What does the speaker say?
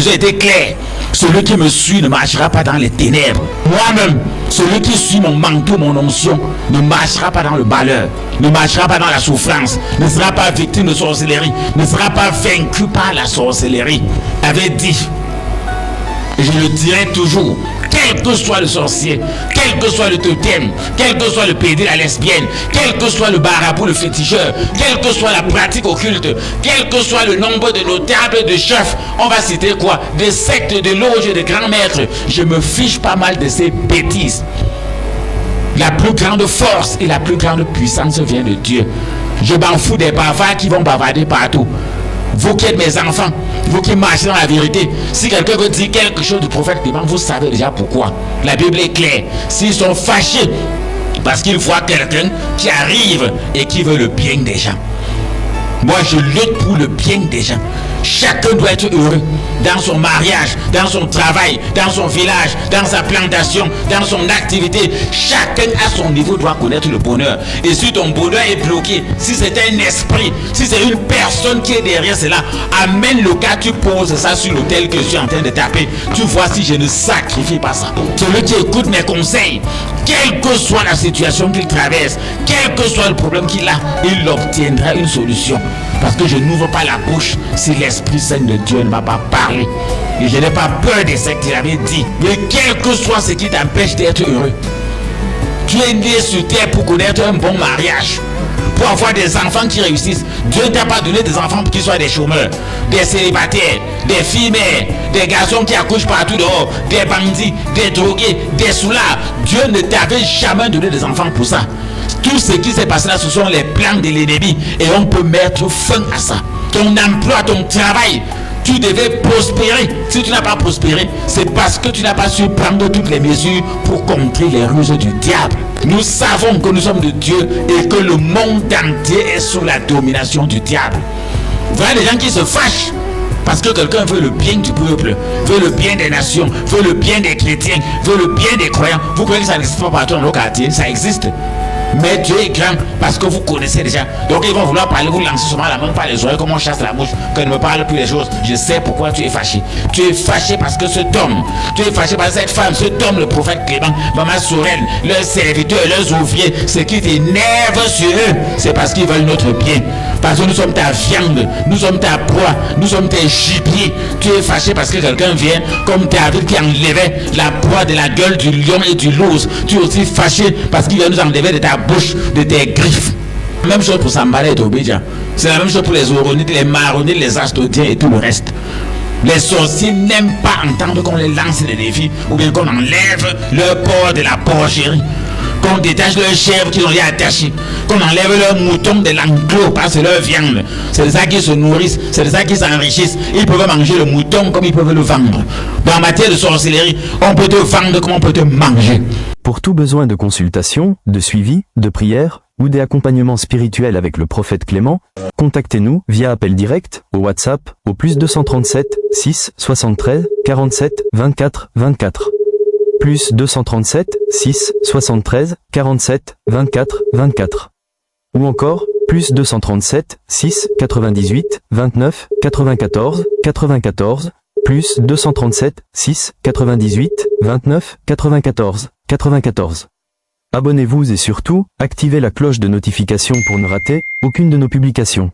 Jésus était clair. Celui qui me suit ne marchera pas dans les ténèbres. Moi-même, celui qui suit mon manteau, mon onction, ne marchera pas dans le malheur, ne marchera pas dans la souffrance, ne sera pas victime de sorcellerie, ne sera pas vaincu par la sorcellerie. Avait dit, et je le dirai toujours, quel que soit le sorcier, quel que soit le totem, quel que soit le pédé, la lesbienne, quel que soit le marabout, le féticheur, quelle que soit la pratique occulte, quel que soit le nombre de notables, de chefs, on va citer quoi? Des sectes, de loges et de grands maîtres. Je me fiche pas mal de ces bêtises. La plus grande force et la plus grande puissance vient de Dieu. Je m'en fous des bavards qui vont bavarder partout. Vous qui êtes mes enfants, vous qui marchez dans la vérité, si quelqu'un veut dire quelque chose du prophète Clément, vous savez déjà pourquoi. La Bible est claire. S'ils sont fâchés parce qu'ils voient quelqu'un qui arrive et qui veut le bien des gens. Moi, je lutte pour le bien des gens. Chacun doit être heureux dans son mariage, dans son travail, dans son village, dans sa plantation, dans son activité. Chacun à son niveau doit connaître le bonheur. Et si ton bonheur est bloqué, si c'est un esprit, si c'est une personne qui est derrière cela, amène le cas, tu poses ça sur l'autel que je suis en train de taper. Tu vois si je ne sacrifie pas ça. Celui qui écoute mes conseils, quelle que soit la situation qu'il traverse, quel que soit le problème qu'il a, il obtiendra une solution. Parce que je n'ouvre pas la bouche si l'Esprit Saint de Dieu ne m'a pas parlé. Et je n'ai pas peur des sectes, il avait dit. Mais quel que soit ce qui t'empêche d'être heureux, tu es né sur terre pour connaître un bon mariage, pour avoir des enfants qui réussissent. Dieu ne t'a pas donné des enfants pour qu'ils soient des chômeurs, des célibataires, des filles mères, des garçons qui accouchent partout dehors, des bandits, des drogués, des soulards. Dieu ne t'avait jamais donné des enfants pour ça. Tout ce qui s'est passé là, ce sont les plans de l'ennemi et on peut mettre fin à ça. Ton emploi, ton travail, tu devais prospérer. Si tu n'as pas prospéré, c'est parce que tu n'as pas su prendre toutes les mesures pour contrer les ruses du diable. Nous savons que nous sommes de Dieu et que le monde entier est sous la domination du diable. Voilà des gens qui se fâchent parce que quelqu'un veut le bien du peuple, veut le bien des nations, veut le bien des chrétiens, veut le bien des croyants. Vous croyez que ça n'existe pas partout dans nos quartiers? Ça existe. Mais Dieu est grand parce que vous connaissez déjà. Donc ils vont vouloir parler, vous lancer seulement la main par les oreilles comme on chasse la mouche, qu'elle ne me parle plus des choses. Je sais pourquoi tu es fâché. Tu es fâché parce que cet homme, tu es fâché parce que cette femme, cet homme, le prophète Clément, Maman Sorel, leurs serviteurs, leurs ouvriers, ce qui t'énerve sur eux, c'est parce qu'ils veulent notre bien. Parce que nous sommes ta viande, nous sommes ta proie, nous sommes tes gibiers. Tu es fâché parce que quelqu'un vient comme David qui enlevait la proie de la gueule du lion et du loup. Tu es aussi fâché parce qu'il vient nous enlever de ta bouche, de tes griffes. Même chose pour Sambala et Tobédia. C'est la même chose pour les Oronites, les Maronites, les Astodiens et tout le reste. Les sorciers n'aiment pas entendre qu'on les lance des défis ou bien qu'on enlève leur porc de la porcherie, qu'on détache leur chèvre qu'ils ont y attaché, qu'on enlève leurs moutons de l'enclos parce que leur viande. C'est de ça qu'ils se nourrissent, c'est de ça qu'ils s'enrichissent. Ils peuvent manger le mouton comme ils peuvent le vendre. Dans en matière de sorcellerie, on peut te vendre comme on peut te manger. Pour tout besoin de consultation, de suivi, de prière ou d'accompagnement spirituel avec le prophète Clément, contactez-nous via appel direct au WhatsApp au +237 6 73 47 24 24. +237 6 73 47 24 24. Ou encore +237 6 98 29 94 94. +237 6 98 29 94 94. Abonnez-vous et surtout, activez la cloche de notification pour ne rater aucune de nos publications.